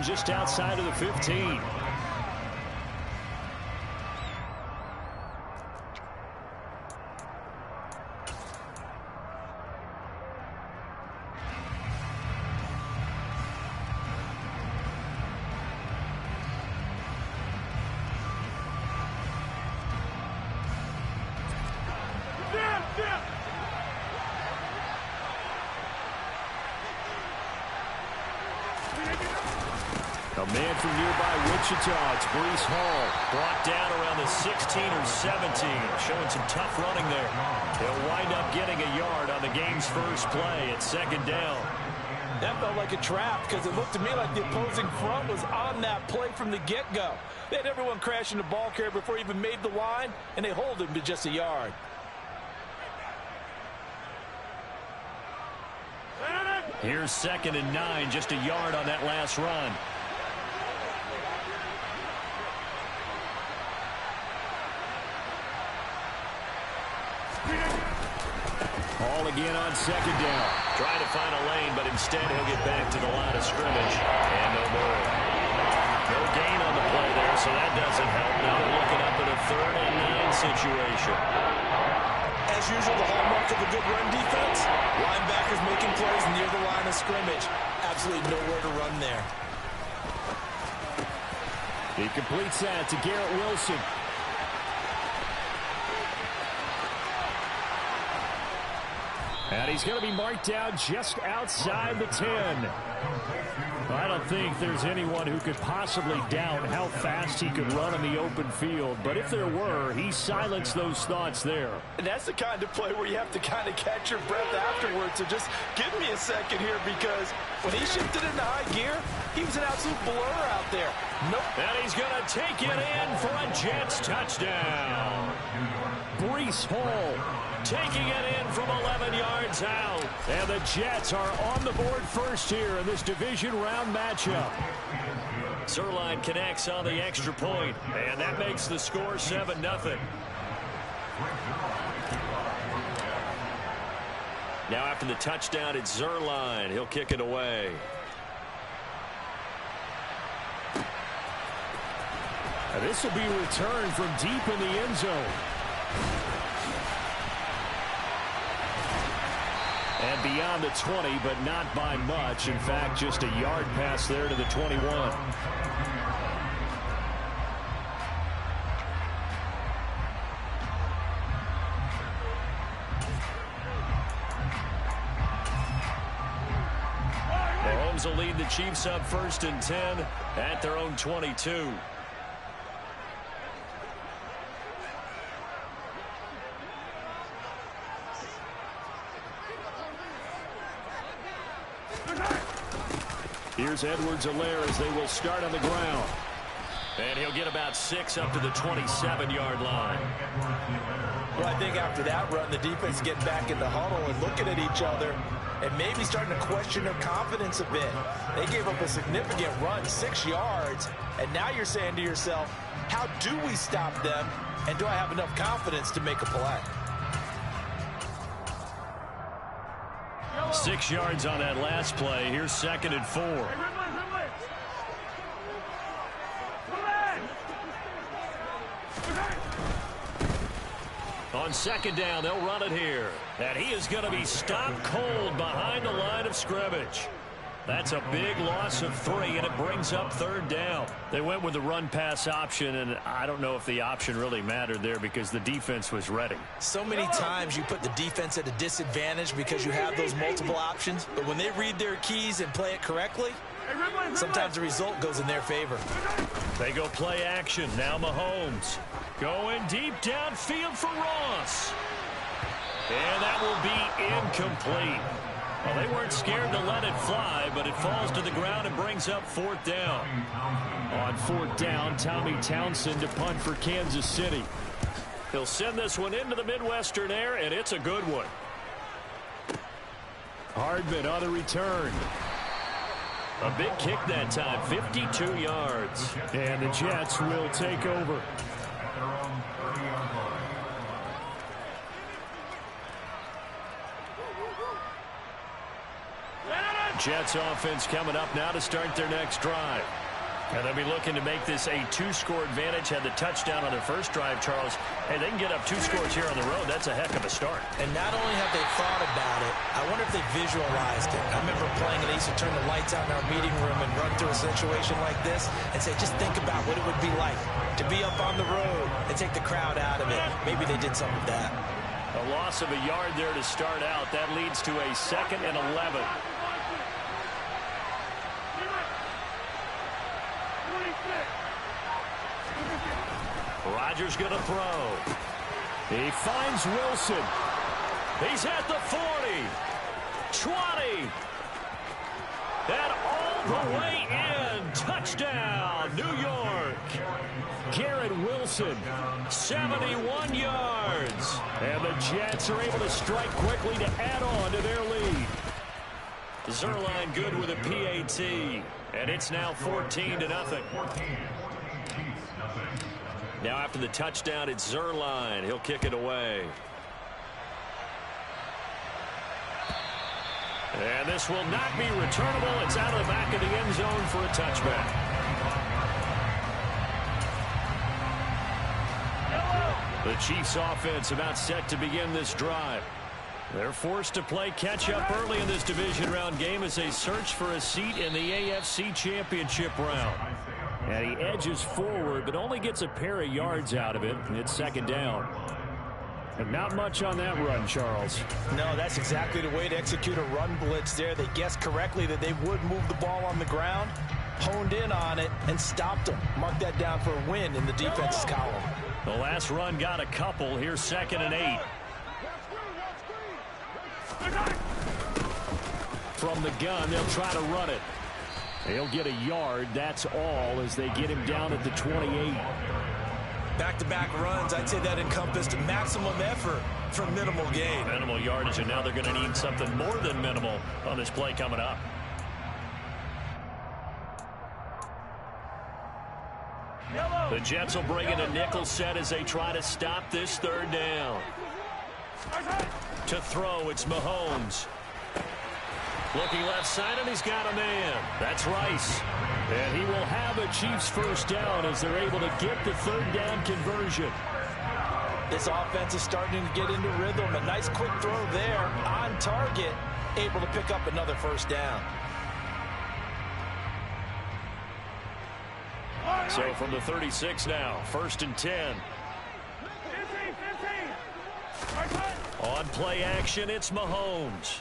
him just outside of the 15. A man from nearby Wichita, it's Breece Hall, brought down around the 16 or 17, showing some tough running there. He'll wind up getting a yard on the game's first play at second down. That felt like a trap because it looked to me like the opposing front was on that play from the get-go. They had everyone crashing the ball carrier before he even made the line, and they hold him to just a yard. Here's 2nd and 9, just a yard on that last run. Ball again on 2nd down. Trying to find a lane, but instead he'll get back to the line of scrimmage. And no more. No gain on the play there, so that doesn't help. Now they're looking up at a 3rd and 9 situation. As usual, the hallmark of a good run defense, linebackers making plays near the line of scrimmage. Absolutely nowhere to run there. He completes that to Garrett Wilson. And he's going to be marked down just outside the 10. I don't think there's anyone who could possibly doubt how fast he could run in the open field. But if there were, he silenced those thoughts there. And that's the kind of play where you have to kind of catch your breath afterwards. So just give me a second here, because when he shifted into high gear, he was an absolute blur out there. Nope. And he's going to take it in for a Jets touchdown. Breece Hall taking it in from 11 yards out. And the Jets are on the board first here in this division round matchup. Zuerlein connects on the extra point, and that makes the score 7-0. Now after the touchdown, it's Zuerlein. He'll kick it away. And this will be returned from deep in the end zone. And beyond the 20, but not by much. In fact, just a yard pass there to the 21. Mahomes will lead the Chiefs up 1st and 10 at their own 22. Here's Edwards-Helaire as they will start on the ground. And he'll get about 6 up to the 27-yard line. Well, I think after that run, the defense getting back in the huddle and looking at each other and maybe starting to question their confidence a bit. They gave up a significant run, 6 yards, and now you're saying to yourself, how do we stop them, and do I have enough confidence to make a play? 6 yards on that last play. Here's 2nd and 4. On 2nd down, they'll run it here. And he is going to be stopped cold behind the line of scrimmage. That's a big loss of 3, and it brings up 3rd down. They went with the run-pass option, and I don't know if the option really mattered there because the defense was ready. So many times you put the defense at a disadvantage because you have those multiple options, but when they read their keys and play it correctly, sometimes the result goes in their favor. They go play action. Now Mahomes going deep downfield for Ross. And that will be incomplete. Well, they weren't scared to let it fly, but it falls to the ground and brings up 4th down. On 4th down, Tommy Townsend to punt for Kansas City. He'll send this one into the Midwestern air, and it's a good one. Hardman on the return. A big kick that time, 52 yards. And the Jets will take over. Jets offense coming up now to start their next drive. And they'll be looking to make this a 2-score advantage. Had the touchdown on their first drive, Charles. Hey, they can get up 2 scores here on the road. That's a heck of a start. And not only have they thought about it, I wonder if they visualized it. I remember playing, and they used to turn the lights out in our meeting room and run through a situation like this and say, just think about what it would be like to be up on the road and take the crowd out of it. Maybe they did some of that. A loss of a yard there to start out. That leads to a 2nd and 11. Rodgers going to throw. He finds Wilson. He's at the 40. 20. And all the way in. Touchdown, New York. Garrett Wilson, 71 yards. And the Jets are able to strike quickly to add on to their lead. Zuerlein good with a PAT. And it's now 14-0. Now after the touchdown, it's Zuerlein. He'll kick it away. And this will not be returnable. It's out of the back of the end zone for a touchback. The Chiefs offense about set to begin this drive. They're forced to play catch-up early in this division round game as they search for a seat in the AFC Championship round. And he edges forward, but only gets a pair of yards out of it. It's 2nd down. And not much on that run, Charles. No, that's exactly the way to execute a run blitz there. They guessed correctly that they would move the ball on the ground, honed in on it, and stopped them. Mark that down for a win in the defense's column. The last run got a couple. Here's 2nd and 8. From the gun, they'll try to run it. He'll get a yard. That's all as they get him down at the 28. Back-to-back runs, I'd say that encompassed maximum effort for minimal gain. Minimal yardage, and now they're going to need something more than minimal on this play coming up. The Jets will bring in a nickel set as they try to stop this 3rd down. To throw, it's Mahomes. Looking left side, and he's got a man. That's Rice. And he will have a Chiefs 1st down as they're able to get the 3rd down conversion. This offense is starting to get into rhythm. A nice quick throw there on target, able to pick up another 1st down. So from the 36 now, 1st and 10. On play action, it's Mahomes.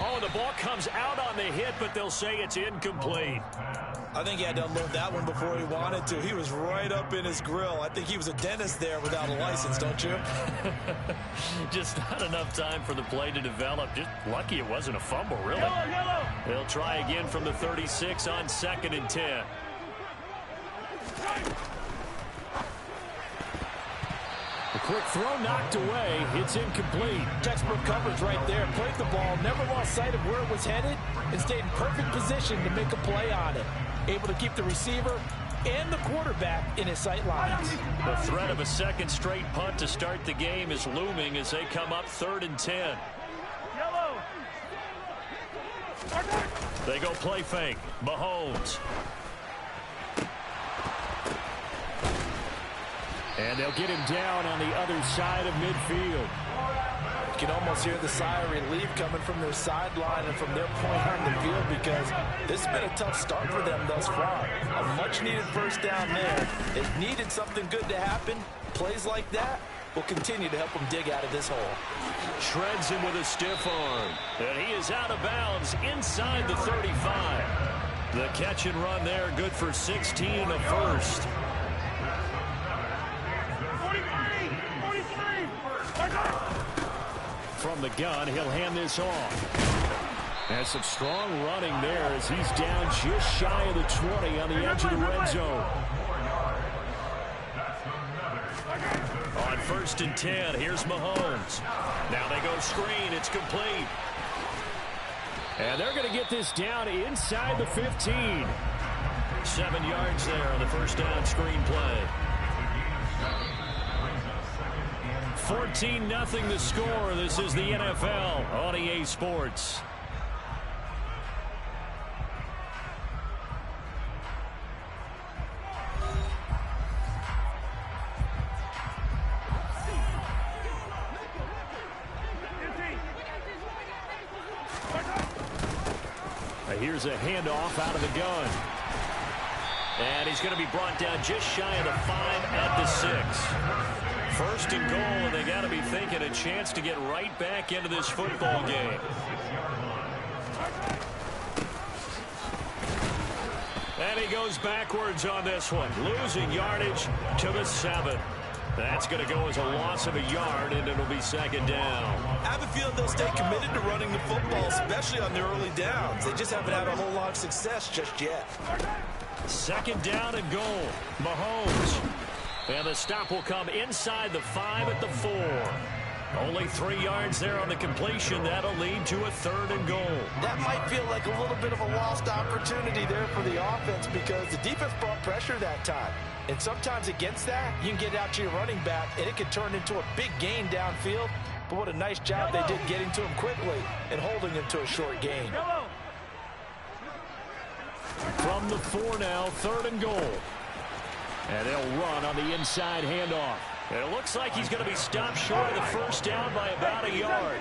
Oh, the ball comes out on the hit, but they'll say it's incomplete. I think he had to unload that one before he wanted to. He was right up in his grill. I think he was a dentist there without a license, don't you? Just not enough time for the play to develop. Just lucky it wasn't a fumble, really. Yellow. They'll try again from the 36 on 2nd and 10. A quick throw knocked away. It's incomplete. Textbook coverage right there. Played the ball, never lost sight of where it was headed, and stayed in perfect position to make a play on it. Able to keep the receiver and the quarterback in his sight lines. The threat of a 2nd straight punt to start the game is looming as they come up 3rd and 10. They go play fake. Mahomes. And they'll get him down on the other side of midfield. You can almost hear the sigh of relief coming from their sideline and from their point on the field because this has been a tough start for them thus far. A much-needed 1st down there. They needed something good to happen. Plays like that will continue to help them dig out of this hole. Shreds him with a stiff arm. And he is out of bounds inside the 35. The catch and run there, good for 16 and a 1st. From the gun, he'll hand this off. Has some strong running there as he's down just shy of the 20 on the edge of the red zone. On 1st and 10, here's Mahomes. Now they go screen. It's complete. And they're going to get this down inside the 15. 7 yards there on the 1st down screen play. 14-0 the score. This is the NFL on EA Sports. Here's a handoff out of the gun. And he's going to be brought down just shy of the 5 at the 6. First and goal, and they got to be thinking a chance to get right back into this football game. And he goes backwards on this one, losing yardage to the 7. That's going to go as a loss of a yard, and it'll be second down. I have a feeling they'll stay committed to running the football, especially on their early downs. They just haven't had a whole lot of success just yet. Second down and goal. Mahomes. And the stop will come inside the 5 at the 4. Only 3 yards there on the completion. That'll lead to a 3rd and goal. That might feel like a little bit of a lost opportunity there for the offense because the defense brought pressure that time. And sometimes against that, you can get out to your running back, and it can turn into a big gain downfield. But what a nice job they did getting to him quickly and holding him to a short gain. From the 4 now, 3rd and goal. And they'll run on the inside handoff. And it looks like he's going to be stopped short of the first down by about a yard.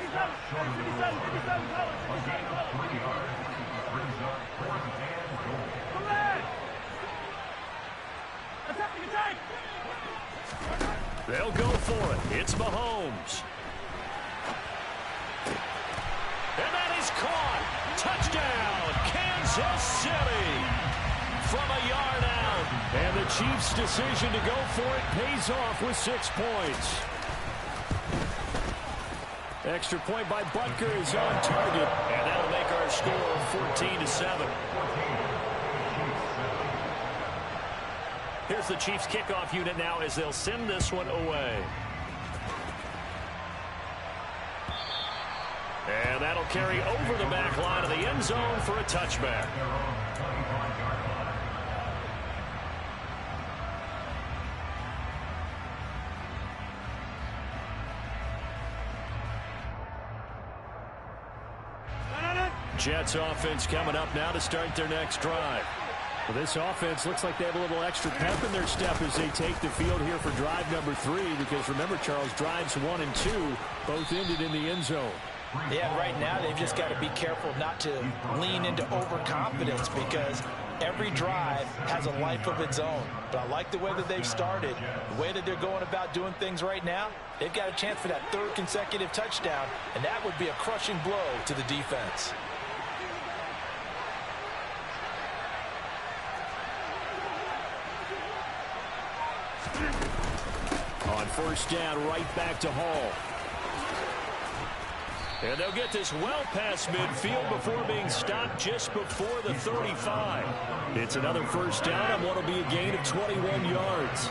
They'll go for it. It's Mahomes. And that is caught. Touchdown, Kansas City. From a yard out. And the Chiefs' decision to go for it pays off with 6 points. Extra point by Butker is on target. And that'll make our score 14-7. Here's the Chiefs' kickoff unit now as they'll send this one away. And that'll carry over the back line of the end zone for a touchback. Jets offense coming up now to start their next drive. Well, this offense looks like they have a little extra pep in their step as they take the field here for drive number 3. Because remember, Charles, drives 1 and 2 both ended in the end zone. Yeah, right now they've just got to be careful not to lean into overconfidence because every drive has a life of its own. But I like the way that they've started, the way that they're going about doing things right now. They've got a chance for that 3rd consecutive touchdown, and that would be a crushing blow to the defense. On first down, right back to Hall. And they'll get this well past midfield before being stopped just before the 35. It's another first down on what will be a gain of 21 yards.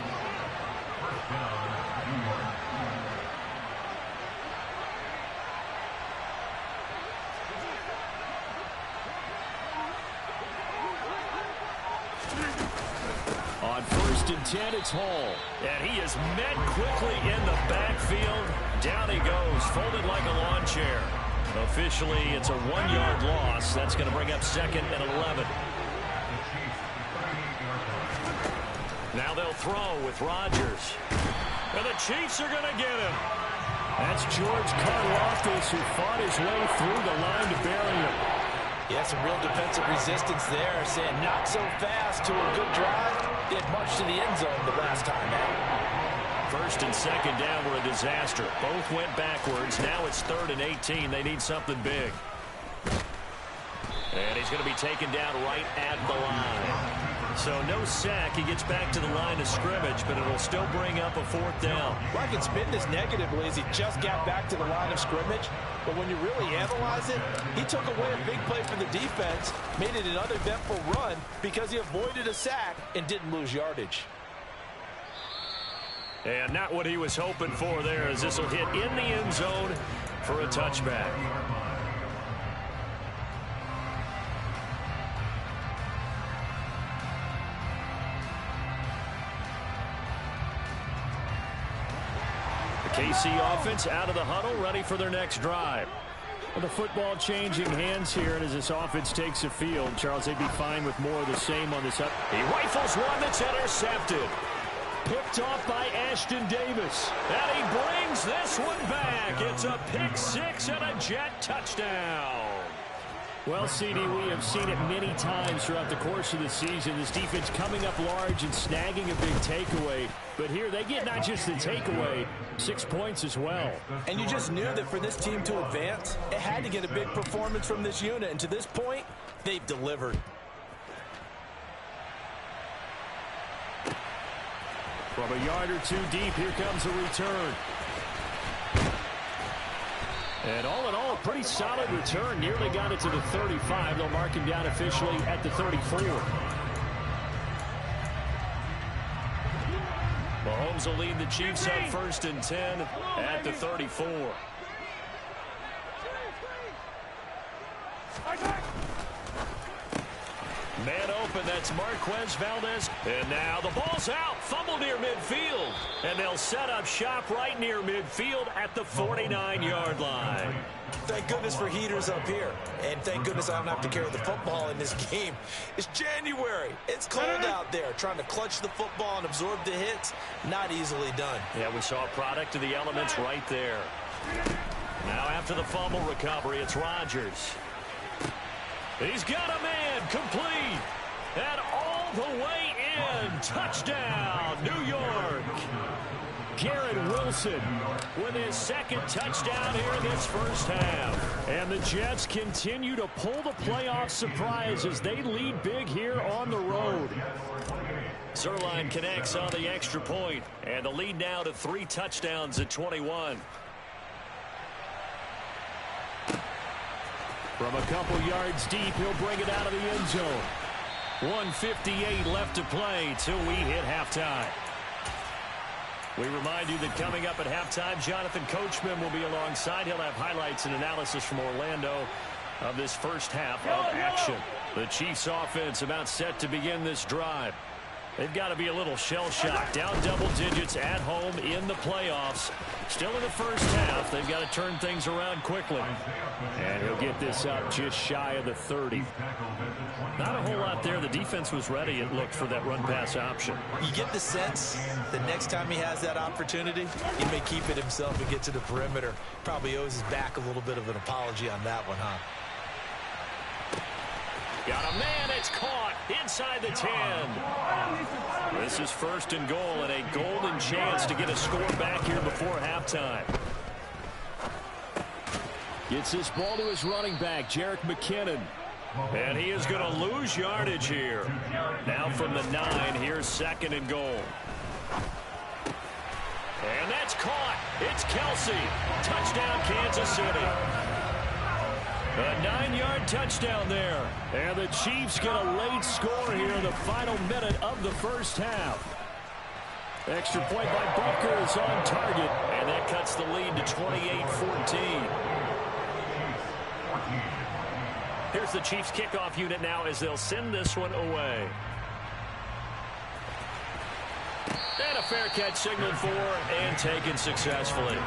On first and 10, it's Hall. And he is met quickly in the backfield. Down he goes, folded like a lawn chair. Officially, it's a 1-yard loss. That's going to bring up 2nd and 11. Now they'll throw with Rodgers. And the Chiefs are going to get him. That's George Karlaftis, who fought his way through the line to bury him. Yeah, some real defensive resistance there, saying not so fast to a good drive. Did much to the end zone the last time out. First and second down were a disaster. Both went backwards. Now it's 3rd and 18. They need something big. And he's going to be taken down right at the line. So no sack. He gets back to the line of scrimmage, but it'll still bring up a 4th down. Well, I can spin this negatively as he just got back to the line of scrimmage. But when you really analyze it, he took away a big play for the defense, made it an uneventful run because he avoided a sack and didn't lose yardage. And not what he was hoping for there, as this will hit in the end zone for a touchback. The KC offense out of the huddle, ready for their next drive. Well, the football changing hands here, and as this offense takes the field, Charles, they'd be fine with more of the same on this up. He rifles one that's intercepted. Picked off by Ashton Davis. And he brings this one back. It's a pick 6 and a Jet touchdown. Well, CD, we have seen it many times throughout the course of the season. This defense coming up large and snagging a big takeaway. But here they get not just the takeaway, 6 points as well. And you just knew that for this team to advance, it had to get a big performance from this unit. And to this point, they've delivered. From a yard or two deep, here comes a return. And all in all, a pretty solid return. Nearly got it to the 35. They'll mark him down officially at the 34. Mahomes will lead the Chiefs on 1st and 10 at the 34. Man open, that's Marquez Valdez. And now the ball's out. Fumble near midfield. And they'll set up shop right near midfield at the 49-yard line. Thank goodness for heaters up here. And thank goodness I don't have to carry the football in this game. It's January. It's cold out there. Trying to clutch the football and absorb the hits, not easily done. Yeah, we saw a product of the elements right there. Now after the fumble recovery, it's Rodgers. He's got a man, complete, and all the way in. Touchdown, New York. Garrett Wilson with his second touchdown here in this first half. And the Jets continue to pull the playoff surprise as they lead big here on the road. Zuerlein connects on the extra point, and the lead now to 3 touchdowns at 21. From a couple yards deep, he'll bring it out of the end zone. 1:58 left to play till we hit halftime. We remind you that coming up at halftime, Jonathan Coachman will be alongside. He'll have highlights and analysis from Orlando of this first half of action. The Chiefs offense about set to begin this drive. They've got to be a little shell-shocked. Down double digits at home in the playoffs. Still in the first half. They've got to turn things around quickly. And he'll get this up just shy of the 30. Not a whole lot there. The defense was ready, it looked, for that run-pass option. You get the sense the next time he has that opportunity, he may keep it himself and get to the perimeter. Probably owes his back a little bit of an apology on that one, huh? Got a man, it's caught inside the 10. This is 1st and goal and a golden chance to get a score back here before halftime. Gets this ball to his running back, Jerick McKinnon. And he is going to lose yardage here. Now from the 9, here's 2nd and goal. And that's caught. It's Kelsey. Touchdown, Kansas City. A 9-yard touchdown there. And the Chiefs get a late score here in the final minute of the first half. Extra point by Butker is on target. And that cuts the lead to 28-14. Here's the Chiefs kickoff unit now as they'll send this one away. And a fair catch signaled for and taken successfully.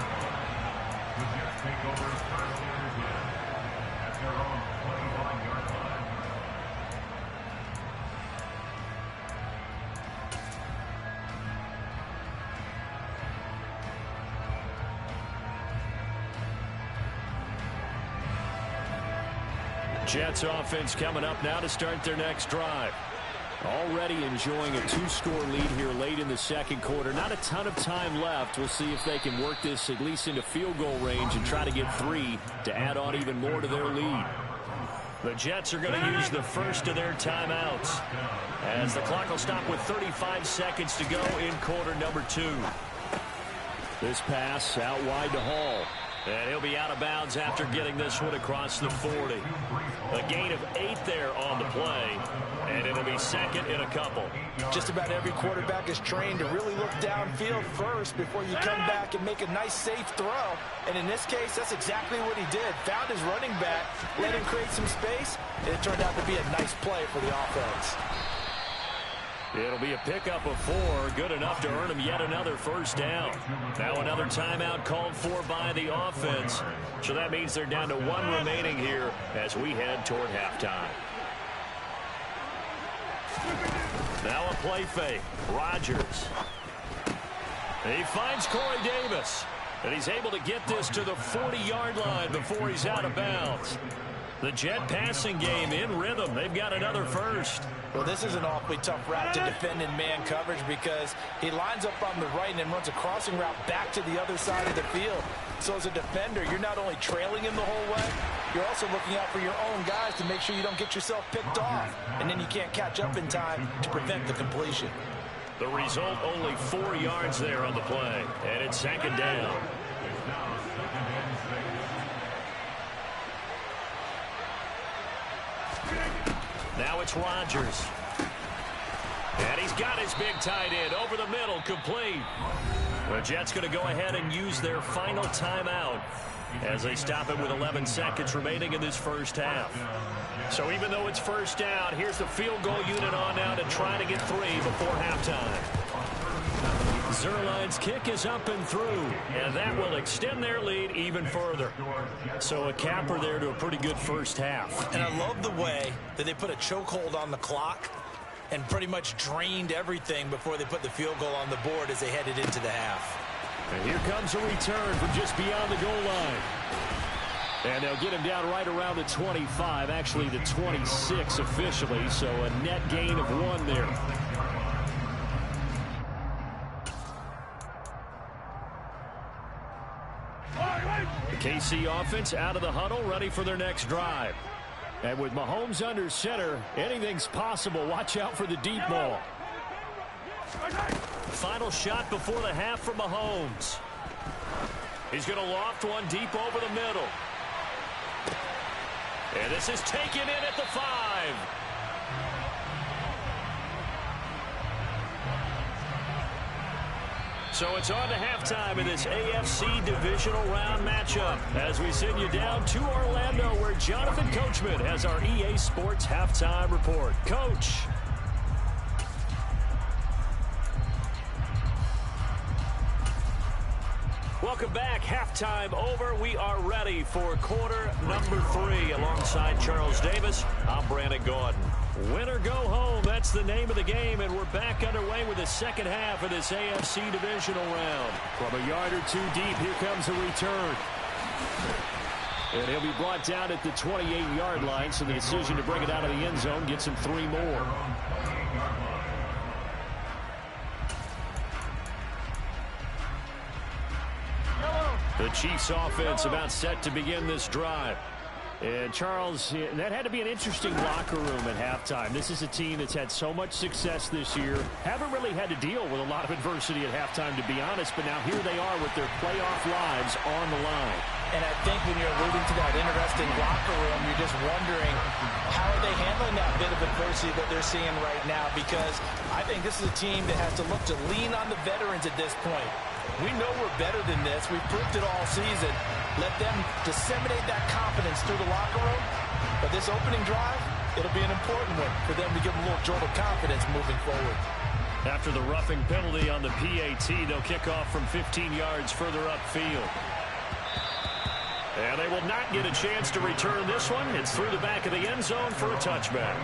Jets offense coming up now to start their next drive. Already enjoying a 2-score lead here late in the second quarter. Not a ton of time left. We'll see if they can work this at least into field goal range and try to get 3 to add on even more to their lead. The Jets are going to use the first of their timeouts as the clock will stop with 35 seconds to go in quarter number 2. This pass out wide to Hall. And he'll be out of bounds after getting this one across the 40. A gain of 8 there on the play. And it'll be 2nd in a couple. Just about every quarterback is trained to really look downfield first before you come back and make a nice, safe throw. And in this case, that's exactly what he did. Found his running back, let him create some space, and it turned out to be a nice play for the offense. It'll be a pickup of 4, good enough to earn him yet another first down. Now another timeout called for by the offense. So that means they're down to 1 remaining here as we head toward halftime. Now a play fake. Rodgers. He finds Corey Davis. And he's able to get this to the 40-yard line before he's out of bounds. The Jet passing game in rhythm. They've got another first. Well, this is an awfully tough route to defend in man coverage because he lines up on the right and then runs a crossing route back to the other side of the field. So as a defender, you're not only trailing him the whole way, you're also looking out for your own guys to make sure you don't get yourself picked off. And then you can't catch up in time to prevent the completion. The result, only 4 yards there on the play. And it's 2nd down. Now it's Rodgers. And he's got his big tight end over the middle, complete. The Jets going to go ahead and use their final timeout as they stop it with 11 seconds remaining in this first half. So even though it's first down, here's the field goal unit on now to try to get 3 before halftime. Zuerlein's kick is up and through, and that will extend their lead even further. So a capper there to a pretty good first half. And I love the way that they put a chokehold on the clock and pretty much drained everything before they put the field goal on the board as they headed into the half. And here comes a return from just beyond the goal line. And they'll get him down right around the 25, actually the 26 officially, so a net gain of 1 there. The KC offense out of the huddle, ready for their next drive. And with Mahomes under center, anything's possible. Watch out for the deep ball. Final shot before the half from Mahomes. He's going to loft one deep over the middle. And this is taken in at the 5. So it's on to halftime in this AFC divisional round matchup as we send you down to Orlando where Jonathan Coachman has our EA Sports halftime report. Coach. Welcome back. Halftime over. We are ready for quarter number 3 alongside Charles Davis. I'm Brandon Gaudin. Win or go home, that's the name of the game, and we're back underway with the second half of this AFC divisional round. From a yard or 2 deep, here comes a return. And he'll be brought down at the 28-yard line, so the decision to bring it out of the end zone gets him 3 more. The Chiefs offense about set to begin this drive. And Charles, that had to be an interesting locker room at halftime. This is a team that's had so much success this year. Haven't really had to deal with a lot of adversity at halftime, to be honest. But now here they are with their playoff lives on the line. And I think when you're alluding to that interesting locker room, you're just wondering how are they handling that bit of adversity that they're seeing right now. Because I think this is a team that has to look to lean on the veterans at this point. We know we're better than this. We've proved it all season. Let them disseminate that confidence through the locker room. But this opening drive, it'll be an important one for them to give them a little jolt of confidence moving forward. After the roughing penalty on the PAT, they'll kick off from 15 yards further upfield. And they will not get a chance to return this one. It's through the back of the end zone for a touchback.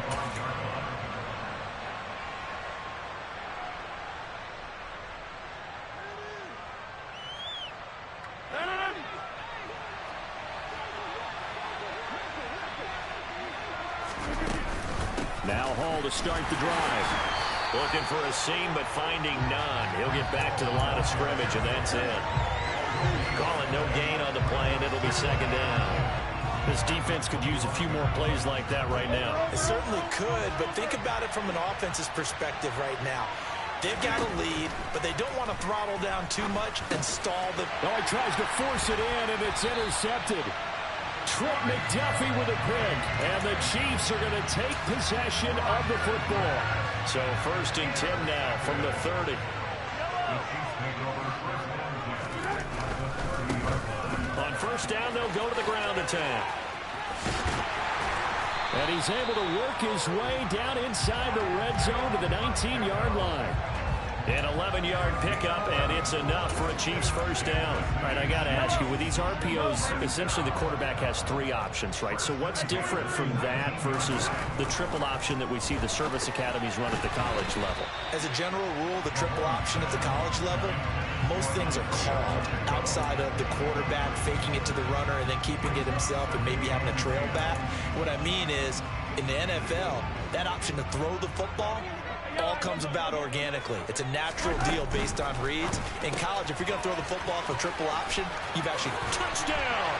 Now Hall to start the drive. Looking for a seam, but finding none. He'll get back to the line of scrimmage, and that's it. Calling no gain on the play, and it'll be 2nd down. This defense could use a few more plays like that right now. It certainly could, but think about it from an offense's perspective right now. They've got a lead, but they don't want to throttle down too much and stall the... Oh, he tries to force it in, and it's intercepted. Trent McDuffie with a pick, and the Chiefs are going to take possession of the football. So 1st and 10 now from the 30. On 1st down, they'll go to the ground attack. And he's able to work his way down inside the red zone to the 19-yard line. An 11-yard pickup, and it's enough for a Chiefs 1st down. All right, I got to ask you, with these RPOs, essentially the quarterback has 3 options, right? So what's different from that versus the triple option that we see the service academies run at the college level? As a general rule, the triple option at the college level most things are called outside of the quarterback faking it to the runner and then keeping it himself and maybe having a trail back. What I mean is, in the NFL, that option to throw the football all comes about organically. It's a natural deal based on reads. In college, if you're going to throw the football for triple option, you've actually... Touchdown!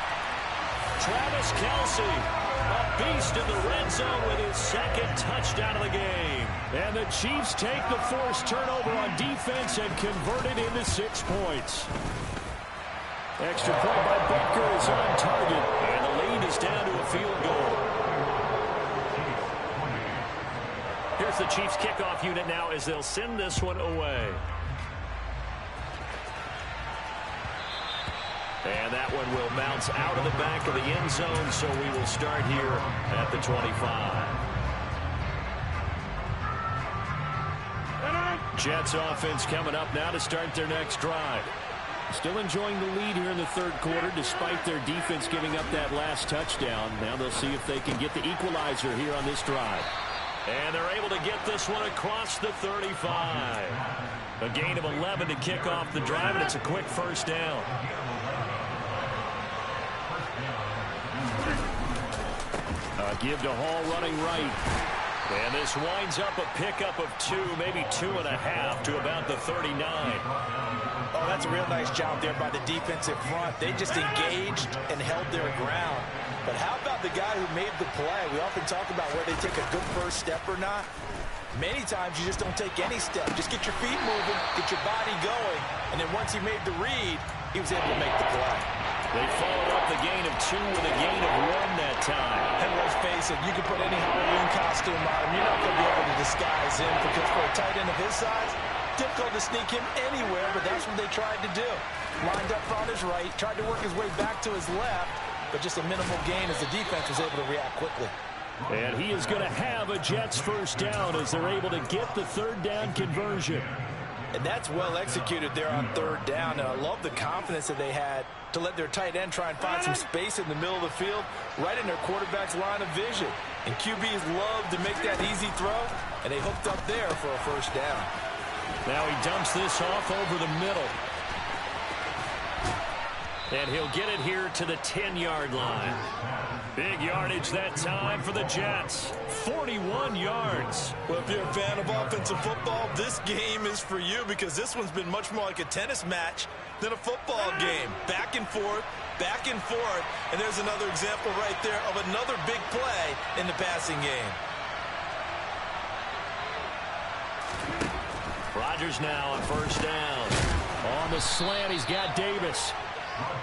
Travis Kelce, a beast in the red zone with his second touchdown of the game. And the Chiefs take the forced turnover on defense and convert it into 6 points. Extra point by Butker is on target, and the lead is down to a field goal. Here's the Chiefs kickoff unit now as they'll send this one away. And that one will bounce out of the back of the end zone, so we will start here at the 25. Jets offense coming up now to start their next drive. Still enjoying the lead here in the third quarter despite their defense giving up that last touchdown. Now they'll see if they can get the equalizer here on this drive. And they're able to get this one across the 35. A gain of 11 to kick off the drive, and it's a quick first down. Give to Hall running right. And this winds up a pickup of 2, maybe 2.5 to about the 39. Oh, that's a real nice job there by the defensive front. They just engaged and held their ground. But how about the guy who made the play? We often talk about where they take a good first step or not. Many times you just don't take any step. Just get your feet moving, get your body going, and then once he made the read, he was able to make the play. They followed up the gain of 2 with a gain of 1 that time. And let's face it, you can put any Halloween costume on him. You're not going to be able to disguise him because for a tight end of his size, difficult to sneak him anywhere, but that's what they tried to do. Lined up on his right, tried to work his way back to his left, but just a minimal gain as the defense was able to react quickly. And he is going to have a Jets first down as they're able to get the third down conversion. And that's well executed there on third down. And I love the confidence that they had to let their tight end try and find some space in the middle of the field, right in their quarterback's line of vision. And QBs love to make that easy throw, and they hooked up there for a first down. Now he dumps this off over the middle. And he'll get it here to the 10-yard line. Big yardage that time for the Jets. 41 yards. Well, if you're a fan of offensive football, this game is for you because this one's been much more like a tennis match than a football game. Back and forth, and there's another example right there of another big play in the passing game. Rodgers now on first down. On the slant, he's got Davis.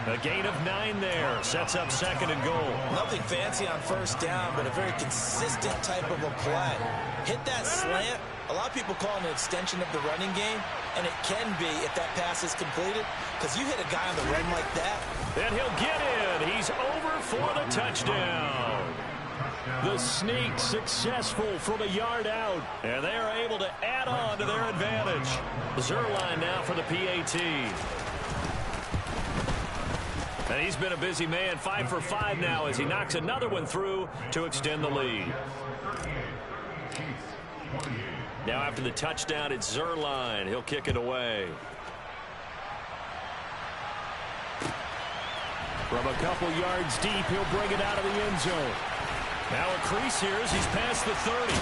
A gain of 9 there. Sets up second and goal. Nothing fancy on first down, but a very consistent type of a play. Hit that slant. A lot of people call it an extension of the running game, and it can be if that pass is completed, because you hit a guy on the run like that. And he'll get in. He's over for the touchdown. The sneak successful from a yard out, and they are able to add on to their advantage. Zuerlein now for the PAT. And he's been a busy man, 5 for 5 now as he knocks another one through to extend the lead. Now after the touchdown, it's Zuerlein. He'll kick it away. From a couple yards deep, he'll bring it out of the end zone. Now a crease here as he's past the 30.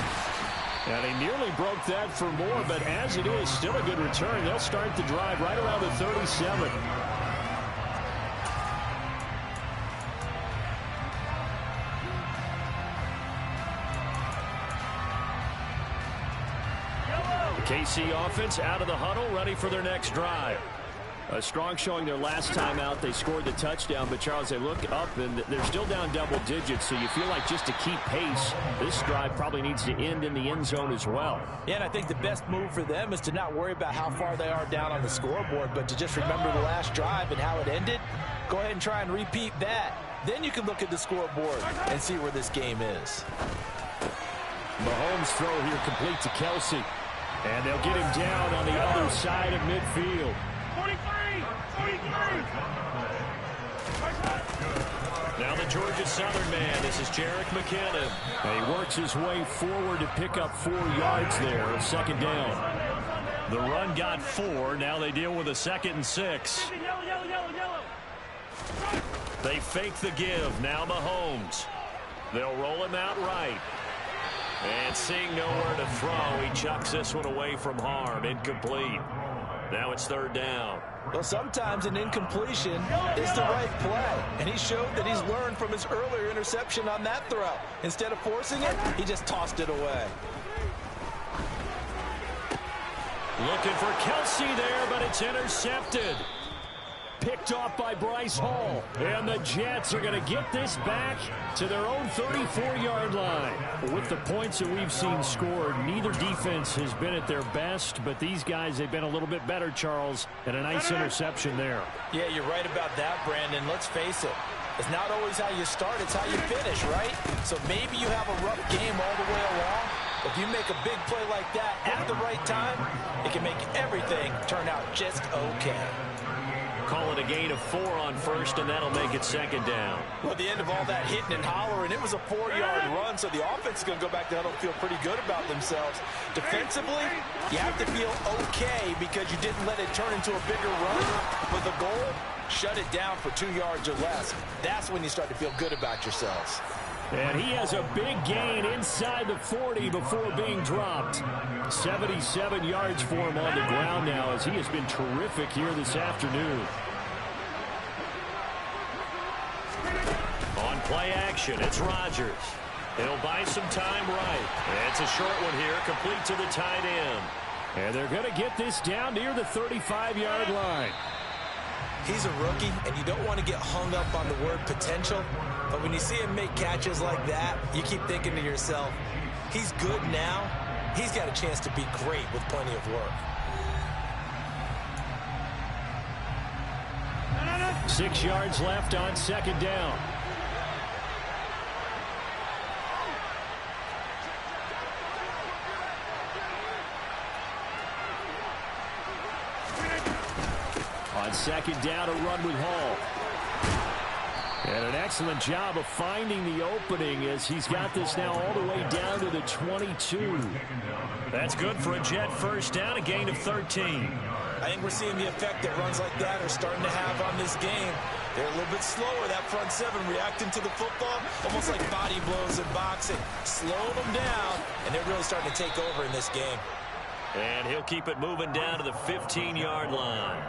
And he nearly broke that for more, but as it is, still a good return. They'll start the drive right around the 37. KC offense out of the huddle, ready for their next drive. A strong showing their last time out. They scored the touchdown, but Charles, they look up and they're still down double digits, so you feel like just to keep pace, this drive probably needs to end in the end zone as well. Yeah, and I think the best move for them is to not worry about how far they are down on the scoreboard, but to just remember the last drive and how it ended. Go ahead and try and repeat that. Then you can look at the scoreboard and see where this game is. Mahomes' throw here complete to Kelce. And they'll get him down on the other side of midfield. 43! Now the Georgia Southern man. This is Jerick McKinnon. And he works his way forward to pick up 4 yards there. Second down. The run got 4. Now they deal with a 2nd and 6. They fake the give. Now Mahomes. They'll roll him out right. And seeing nowhere to throw, he chucks this one away from harm. Incomplete. Now it's 3rd down. Well, sometimes an incompletion is the right play. And he showed that he's learned from his earlier interception on that throw. Instead of forcing it, he just tossed it away. Looking for Kelsey there, but it's intercepted. Picked off by Bryce Hall. And the Jets are going to get this back to their own 34-yard line. With the points that we've seen scored, neither defense has been at their best, but these guys, they've been a little bit better, Charles, and a nice interception there. Yeah, you're right about that, Brandon. Let's face it. It's not always how you start, it's how you finish, right? So maybe you have a rough game all the way along. If you make a big play like that at the right time, it can make everything turn out just okay. Call it a gain of 4 on 1st, and that'll make it 2nd down. Well, at the end of all that hitting and hollering, it was a 4-yard run, so the offense is going to go back to huddle and feel pretty good about themselves. Defensively, you have to feel okay because you didn't let it turn into a bigger run. But the goal, shut it down for 2 yards or less. That's when you start to feel good about yourselves. And he has a big gain inside the 40 before being dropped. 77 yards for him on the ground now as he has been terrific here this afternoon. On play action, it's Rodgers. He'll buy some time right. It's a short one here, complete to the tight end. And they're going to get this down near the 35-yard line. He's a rookie, and you don't want to get hung up on the word potential. But when you see him make catches like that, you keep thinking to yourself, he's good now. He's got a chance to be great with plenty of work. 6 yards left on 2nd down. On 2nd down, a run with Hall. And an excellent job of finding the opening as he's got this now all the way down to the 22. That's good for a Jet 1st down, a gain of 13. I think we're seeing the effect that runs like that are starting to have on this game. They're a little bit slower, that front 7, reacting to the football, almost like body blows in boxing. Slowing them down, and they're really starting to take over in this game. And he'll keep it moving down to the 15-yard line.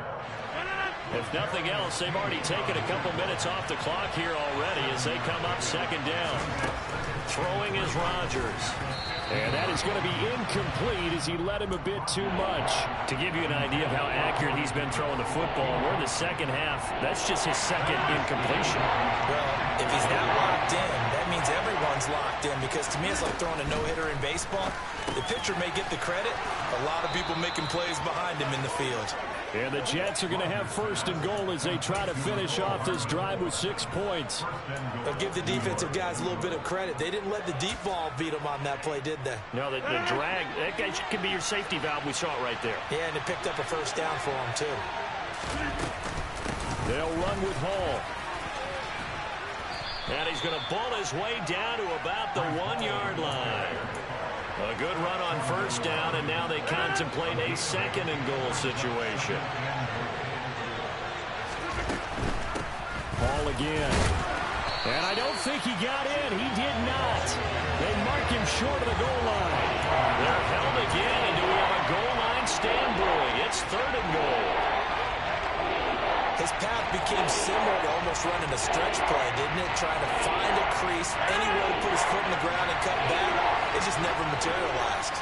If nothing else, they've already taken a couple minutes off the clock here already as they come up 2nd down. Throwing is Rodgers. And that is going to be incomplete as he led him a bit too much. To give you an idea of how accurate he's been throwing the football, we're in the 2nd half. That's just his 2nd incompletion. Well, if he's that locked in, that means everyone's locked in, because to me it's like throwing a no-hitter in baseball. The pitcher may get the credit, a lot of people making plays behind him in the field. And the Jets are going to have 1st and goal as they try to finish off this drive with 6 points. But give the defensive guys a little bit of credit. They didn't let the deep ball beat them on that play, did they? No, the drag, that guy could be your safety valve. We saw it right there. Yeah, and it picked up a 1st down for them, too. They'll run with Hall. And he's going to bull his way down to about the 1-yard line. A good run on 1st down, and now they contemplate a 2nd and goal situation. Hall again. And I don't think he got in. He did not. They mark him short of the goal line. They're held again, and do we have a goal line stand brewing? It's 3rd and goal. His path became similar to almost running a stretch play, didn't it? Trying to find a crease, anywhere to put his foot in the ground and cut back. It just never materialized.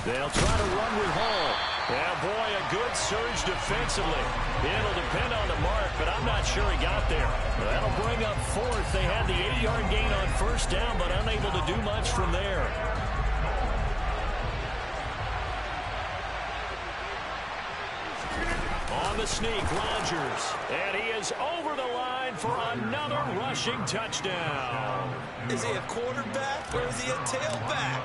They'll try to run with Hall. Yeah, boy, a good surge defensively. It'll depend on the mark, but I'm not sure he got there. That'll bring up 4th. They had the 8-yard gain on 1st down, but unable to do much from there. On the sneak, Rodgers. And he is over the line for another rushing touchdown. Is he a quarterback or is he a tailback?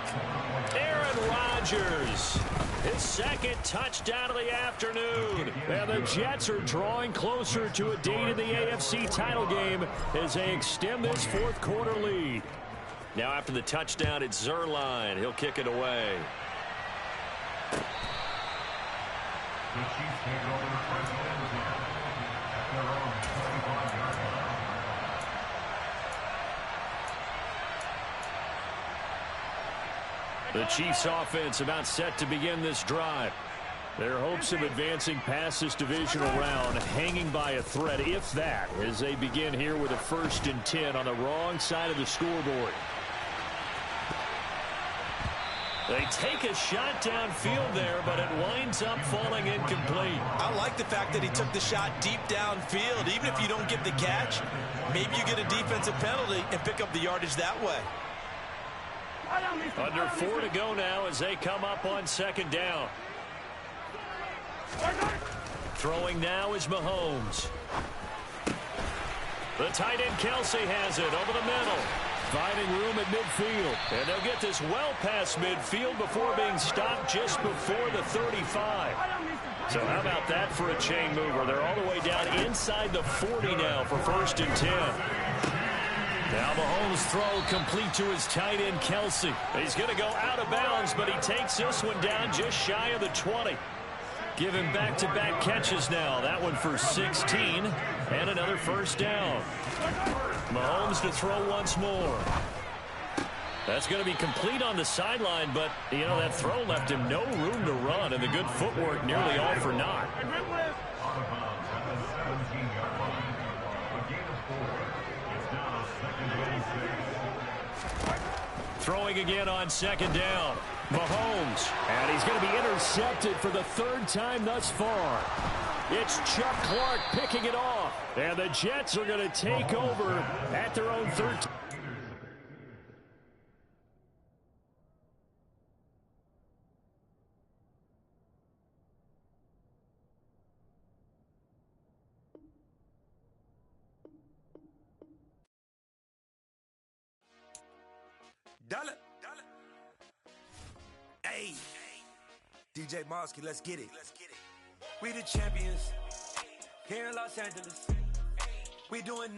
Aaron Rodgers, his 2nd touchdown of the afternoon. And the Jets are drawing closer to a date in the AFC title game as they extend this 4th quarter lead. Now after the touchdown, it's Zuerlein. He'll kick it away. The Chiefs take over first and 10 at their own 25-yard line. The Chiefs offense about set to begin this drive. Their hopes of advancing past this divisional round hanging by a thread, if that, as they begin here with a 1st and 10 on the wrong side of the scoreboard. They take a shot downfield there, but it winds up falling incomplete. I like the fact that he took the shot deep downfield. Even if you don't get the catch, maybe you get a defensive penalty and pick up the yardage that way. Under 4 to go now as they come up on 2nd down. Throwing now is Mahomes. The tight end Kelsey has it over the middle. Finding room at midfield. And they'll get this well past midfield before being stopped just before the 35. So how about that for a chain mover? They're all the way down inside the 40 now for 1st and 10. Now Mahomes' throw complete to his tight end Kelsey. He's going to go out of bounds, but he takes this one down just shy of the 20. Giving back-to-back catches now. That one for 16 and another 1st down. Mahomes to throw once more. That's going to be complete on the sideline, but, you know, that throw left him no room to run, and the good footwork nearly all for naught. Throwing again on 2nd down. Mahomes. And he's going to be intercepted for the 3rd time thus far. It's Chuck Clark picking it off. And the Jets are going to take over at their own 13. Dollar. Hey. DJ Mosky, let's get it. We the champions here in Los Angeles. We doing